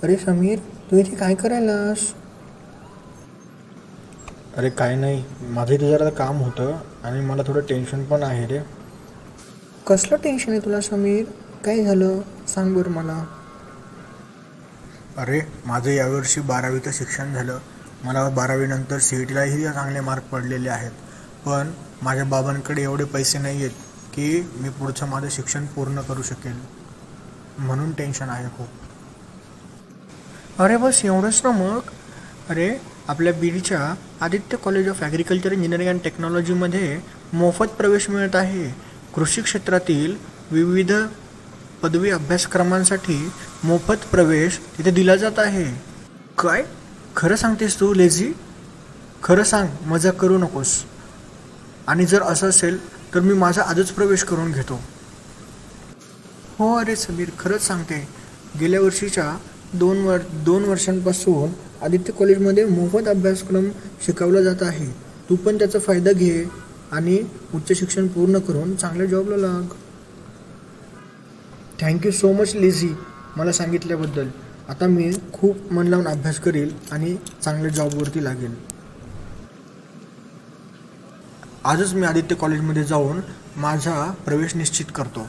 अरे समीर, तू इथे काय करायलास? अरे काय नाही, माझं इथे जरा काम होतं आणि मला थोडं टेन्शन पण आहे रे. कसलं टेन्शन आहे तुला समीर? काय झालं सांग बरं मला. अरे माझं यावर्षी 12वीचं शिक्षण झालं. मला 12वीनंतर CETलाही चांगले मार्क पडलेले आहेत. पण माझ्या बाबांकडे एवढे पैसे नाही आहेत की मी पुढचं माझं शिक्षण पूर्ण करू शकेल. म्हणून टेन्शन आहे खूप. अरे बस एवढंच ना मग. अरे आपल्या बीडच्या Aditya college of agriculture engineering and टेक्नॉलॉजीमध्ये मोफत प्रवेश मिळत आहे. कृषी क्षेत्रातील विविध पदवी अभ्यासक्रमांसाठी मोफत प्रवेश तिथे दिला जात आहे. काय? खरं सांगतेस तू लेझी? खरं सांग, मजाक करू नकोस. आणि जर असं असेल तर मी माझा आजच प्रवेश करून घेतो. हो अरे समीर, खरंच सांगते. गेल्या वर्षीच्या 2 वर्षांपासून आदित्य कॉलेजमध्ये मोफत अभ्यासक्रम शिकवला जात आहे. तू पण त्याचा फायदा घे आणि उच्च शिक्षण पूर्ण करून चांगल्या जॉबला लाग. थँक्यू सो मच लिझी, मला सांगितल्याबद्दल. आता मी खूप मन लावून अभ्यास करील आणि चांगल्या जॉबवरती लागेल. आजच मी आदित्य कॉलेजमध्ये जाऊन माझा प्रवेश निश्चित करतो.